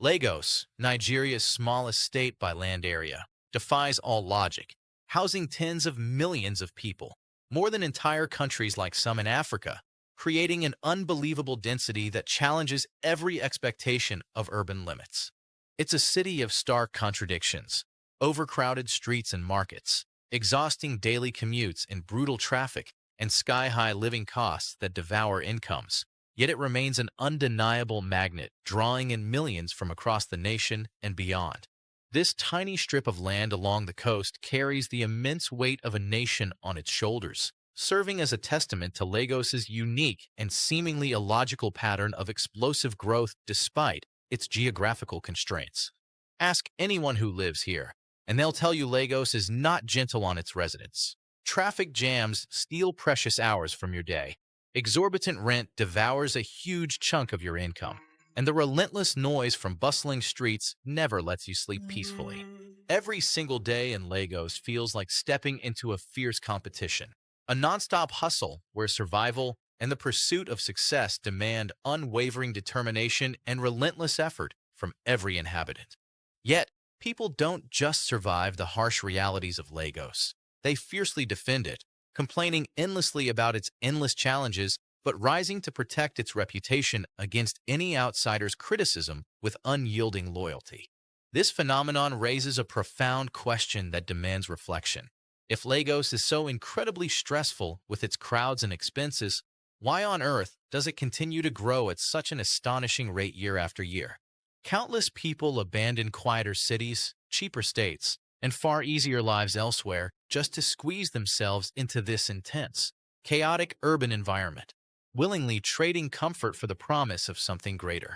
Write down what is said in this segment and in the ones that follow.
Lagos, Nigeria's smallest state by land area, defies all logic, housing tens of millions of people, more than entire countries like some in Africa, creating an unbelievable density that challenges every expectation of urban limits. It's a city of stark contradictions, overcrowded streets and markets, exhausting daily commutes in brutal traffic, and sky-high living costs that devour incomes. Yet it remains an undeniable magnet, drawing in millions from across the nation and beyond. This tiny strip of land along the coast carries the immense weight of a nation on its shoulders, serving as a testament to Lagos's unique and seemingly illogical pattern of explosive growth despite its geographical constraints. Ask anyone who lives here, and they'll tell you Lagos is not gentle on its residents. Traffic jams steal precious hours from your day. Exorbitant rent devours a huge chunk of your income, and the relentless noise from bustling streets never lets you sleep peacefully. Every single day in Lagos feels like stepping into a fierce competition, a nonstop hustle where survival and the pursuit of success demand unwavering determination and relentless effort from every inhabitant. Yet, people don't just survive the harsh realities of Lagos. They fiercely defend it, complaining endlessly about its endless challenges, but rising to protect its reputation against any outsider's criticism with unyielding loyalty. This phenomenon raises a profound question that demands reflection. If Lagos is so incredibly stressful with its crowds and expenses, why on earth does it continue to grow at such an astonishing rate year after year? Countless people abandon quieter cities, cheaper states, and far easier lives elsewhere just to squeeze themselves into this intense, chaotic urban environment, willingly trading comfort for the promise of something greater.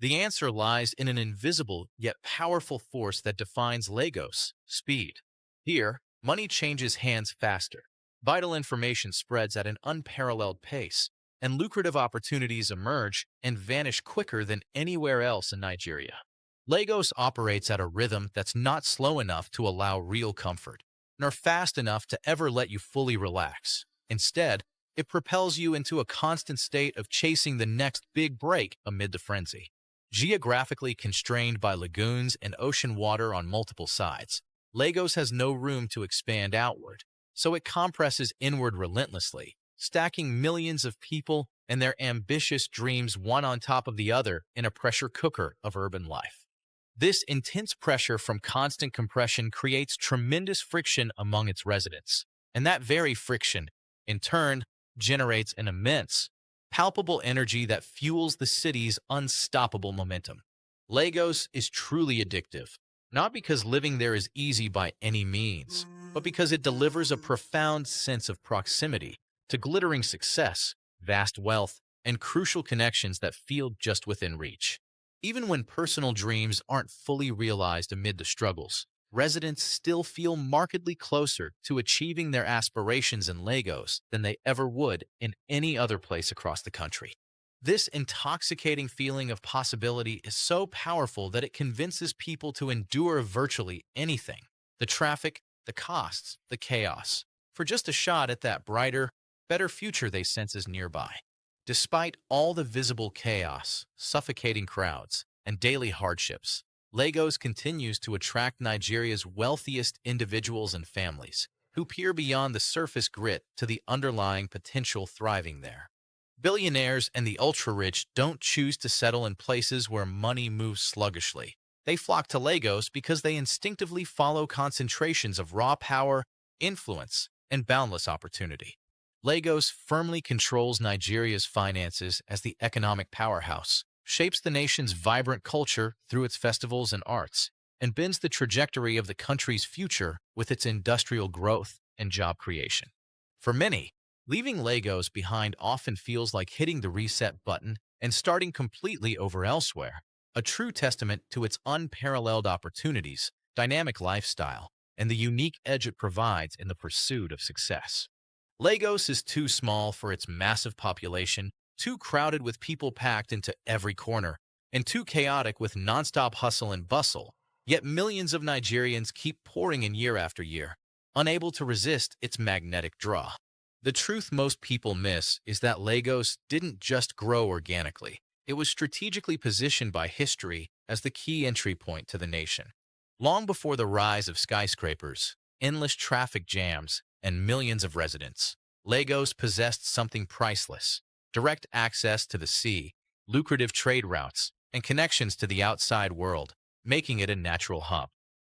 The answer lies in an invisible yet powerful force that defines Lagos: speed. Here, money changes hands faster, vital information spreads at an unparalleled pace, and lucrative opportunities emerge and vanish quicker than anywhere else in Nigeria. Lagos operates at a rhythm that's not slow enough to allow real comfort, nor fast enough to ever let you fully relax. Instead, it propels you into a constant state of chasing the next big break amid the frenzy. Geographically constrained by lagoons and ocean water on multiple sides, Lagos has no room to expand outward, so it compresses inward relentlessly, stacking millions of people and their ambitious dreams one on top of the other in a pressure cooker of urban life. This intense pressure from constant compression creates tremendous friction among its residents, and that very friction, in turn, generates an immense, palpable energy that fuels the city's unstoppable momentum. Lagos is truly addictive, not because living there is easy by any means, but because it delivers a profound sense of proximity to glittering success, vast wealth, and crucial connections that feel just within reach. Even when personal dreams aren't fully realized amid the struggles, residents still feel markedly closer to achieving their aspirations in Lagos than they ever would in any other place across the country. This intoxicating feeling of possibility is so powerful that it convinces people to endure virtually anything: the traffic, the costs, the chaos, for just a shot at that brighter, better future they sense is nearby. Despite all the visible chaos, suffocating crowds, and daily hardships, Lagos continues to attract Nigeria's wealthiest individuals and families, who peer beyond the surface grit to the underlying potential thriving there. Billionaires and the ultra-rich don't choose to settle in places where money moves sluggishly. They flock to Lagos because they instinctively follow concentrations of raw power, influence, and boundless opportunity. Lagos firmly controls Nigeria's finances as the economic powerhouse, shapes the nation's vibrant culture through its festivals and arts, and bends the trajectory of the country's future with its industrial growth and job creation. For many, leaving Lagos behind often feels like hitting the reset button and starting completely over elsewhere, a true testament to its unparalleled opportunities, dynamic lifestyle, and the unique edge it provides in the pursuit of success. Lagos is too small for its massive population, too crowded with people packed into every corner, and too chaotic with nonstop hustle and bustle, yet millions of Nigerians keep pouring in year after year, unable to resist its magnetic draw. The truth most people miss is that Lagos didn't just grow organically. It was strategically positioned by history as the key entry point to the nation. Long before the rise of skyscrapers, endless traffic jams, and millions of residents, Lagos possessed something priceless: direct access to the sea, lucrative trade routes, and connections to the outside world, making it a natural hub.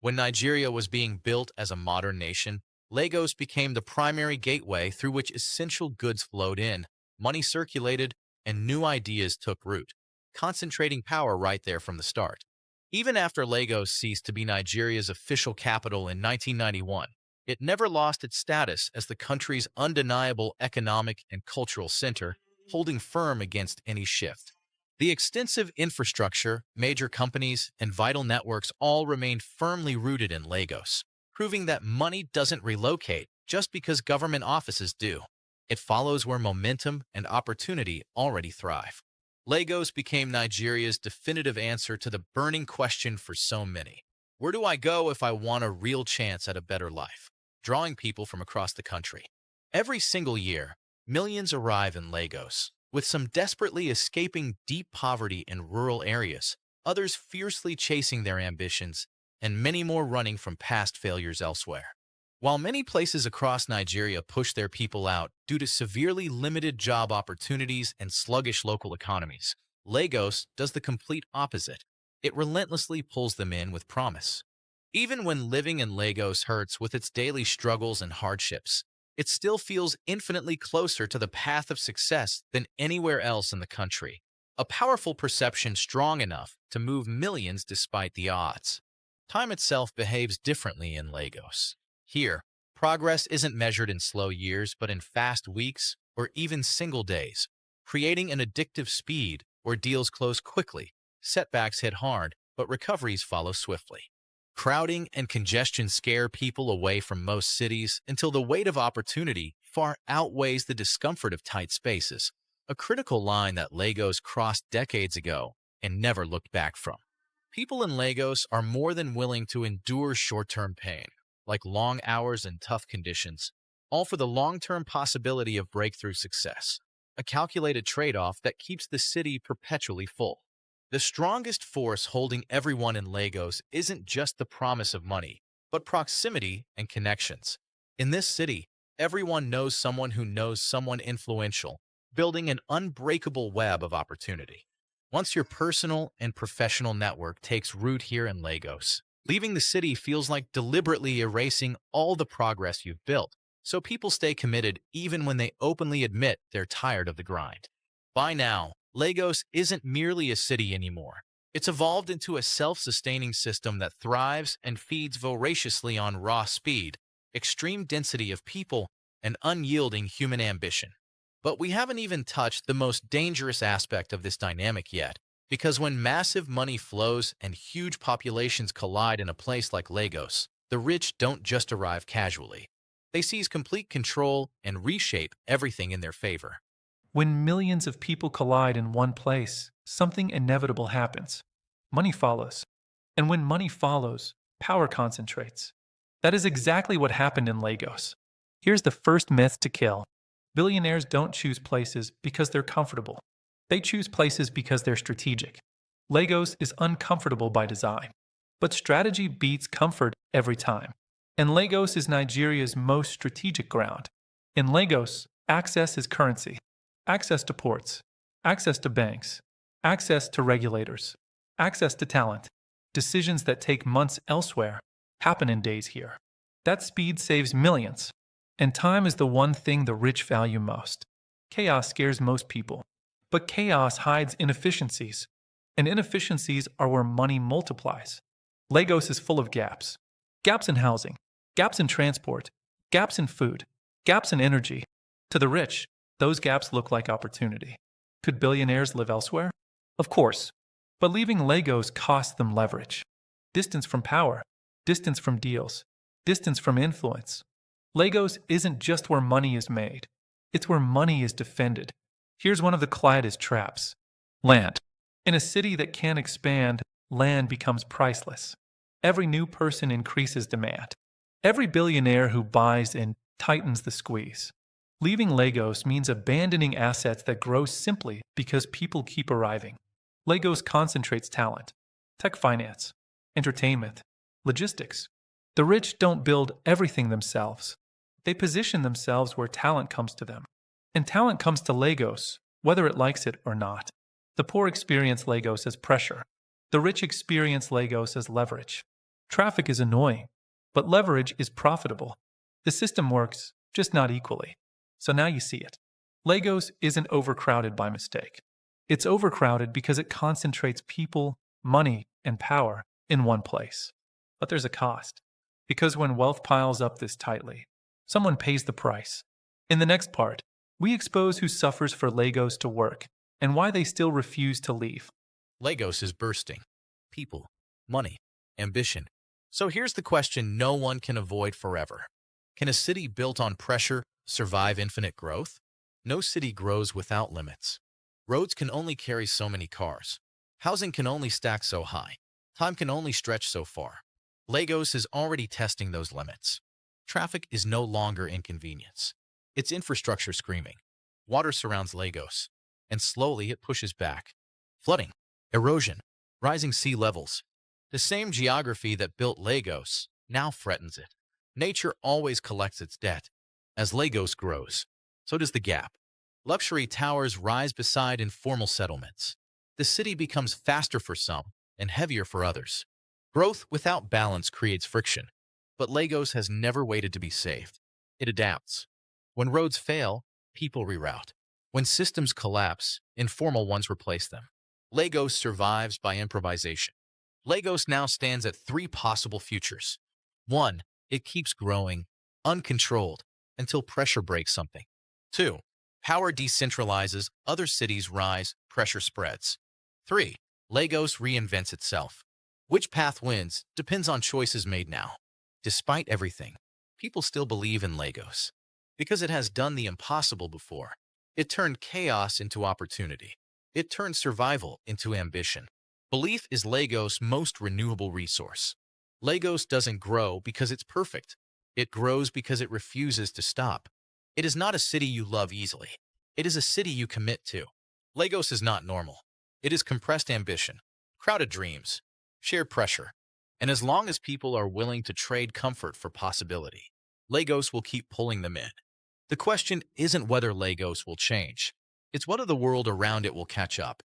When Nigeria was being built as a modern nation, Lagos became the primary gateway through which essential goods flowed in, money circulated, and new ideas took root, concentrating power right there from the start. Even after Lagos ceased to be Nigeria's official capital in 1991, it never lost its status as the country's undeniable economic and cultural center, holding firm against any shift. The extensive infrastructure, major companies, and vital networks all remain firmly rooted in Lagos, proving that money doesn't relocate just because government offices do. It follows where momentum and opportunity already thrive. Lagos became Nigeria's definitive answer to the burning question for so many: where do I go if I want a real chance at a better life? Drawing people from across the country. Every single year, millions arrive in Lagos, with some desperately escaping deep poverty in rural areas, others fiercely chasing their ambitions, and many more running from past failures elsewhere. While many places across Nigeria push their people out due to severely limited job opportunities and sluggish local economies, Lagos does the complete opposite. It relentlessly pulls them in with promise. Even when living in Lagos hurts with its daily struggles and hardships, it still feels infinitely closer to the path of success than anywhere else in the country. A powerful perception strong enough to move millions despite the odds. Time itself behaves differently in Lagos. Here, progress isn't measured in slow years but in fast weeks or even single days, creating an addictive speed where deals close quickly, setbacks hit hard, but recoveries follow swiftly. Crowding and congestion scare people away from most cities until the weight of opportunity far outweighs the discomfort of tight spaces, a critical line that Lagos crossed decades ago and never looked back from. People in Lagos are more than willing to endure short-term pain, like long hours and tough conditions, all for the long-term possibility of breakthrough success, a calculated trade-off that keeps the city perpetually full. The strongest force holding everyone in Lagos isn't just the promise of money, but proximity and connections. In this city, everyone knows someone who knows someone influential, building an unbreakable web of opportunity. Once your personal and professional network takes root here in Lagos, leaving the city feels like deliberately erasing all the progress you've built, so people stay committed even when they openly admit they're tired of the grind. By now, Lagos isn't merely a city anymore. It's evolved into a self-sustaining system that thrives and feeds voraciously on raw speed, extreme density of people, and unyielding human ambition. But we haven't even touched the most dangerous aspect of this dynamic yet, because when massive money flows and huge populations collide in a place like Lagos, the rich don't just arrive casually. They seize complete control and reshape everything in their favor. When millions of people collide in one place, something inevitable happens. Money follows. And when money follows, power concentrates. That is exactly what happened in Lagos. Here's the first myth to kill. Billionaires don't choose places because they're comfortable. They choose places because they're strategic. Lagos is uncomfortable by design. But strategy beats comfort every time. And Lagos is Nigeria's most strategic ground. In Lagos, access is currency. Access to ports, access to banks, access to regulators, access to talent. Decisions that take months elsewhere happen in days here. That speed saves millions. And time is the one thing the rich value most. Chaos scares most people. But chaos hides inefficiencies. And inefficiencies are where money multiplies. Lagos is full of gaps. Gaps in housing, gaps in transport, gaps in food, gaps in energy. To the rich, those gaps look like opportunity. Could billionaires live elsewhere? Of course. But leaving Lagos costs them leverage. Distance from power, distance from deals, distance from influence. Lagos isn't just where money is made. It's where money is defended. Here's one of the quietest traps. Land. In a city that can't expand, land becomes priceless. Every new person increases demand. Every billionaire who buys in tightens the squeeze. Leaving Lagos means abandoning assets that grow simply because people keep arriving. Lagos concentrates talent, tech finance, entertainment, logistics. The rich don't build everything themselves. They position themselves where talent comes to them. And talent comes to Lagos, whether it likes it or not. The poor experience Lagos as pressure. The rich experience Lagos as leverage. Traffic is annoying, but leverage is profitable. The system works, just not equally. So now you see it. Lagos isn't overcrowded by mistake. It's overcrowded because it concentrates people, money, and power in one place. But there's a cost. Because when wealth piles up this tightly, someone pays the price. In the next part, we expose who suffers for Lagos to work and why they still refuse to leave. Lagos is bursting. People, money, ambition. So here's the question no one can avoid forever. Can a city built on pressure survive infinite growth? No city grows without limits. Roads can only carry so many cars. Housing can only stack so high. Time can only stretch so far. Lagos is already testing those limits. Traffic is no longer inconvenience. It's infrastructure screaming. Water surrounds Lagos, and slowly it pushes back. Flooding, erosion, rising sea levels. The same geography that built Lagos now threatens it. Nature always collects its debt. As Lagos grows, so does the gap. Luxury towers rise beside informal settlements. The city becomes faster for some and heavier for others. Growth without balance creates friction. But Lagos has never waited to be saved. It adapts. When roads fail, people reroute. When systems collapse, informal ones replace them. Lagos survives by improvisation. Lagos now stands at three possible futures. 1. It keeps growing, uncontrolled, until pressure breaks something. 2. Power decentralizes, other cities rise, pressure spreads. 3. Lagos reinvents itself. Which path wins depends on choices made now. Despite everything, people still believe in Lagos. Because it has done the impossible before. It turned chaos into opportunity. It turned survival into ambition. Belief is Lagos' most renewable resource. Lagos doesn't grow because it's perfect. It grows because it refuses to stop. It is not a city you love easily. It is a city you commit to. Lagos is not normal. It is compressed ambition, crowded dreams, shared pressure. And as long as people are willing to trade comfort for possibility, Lagos will keep pulling them in. The question isn't whether Lagos will change. It's whether the world around it will catch up.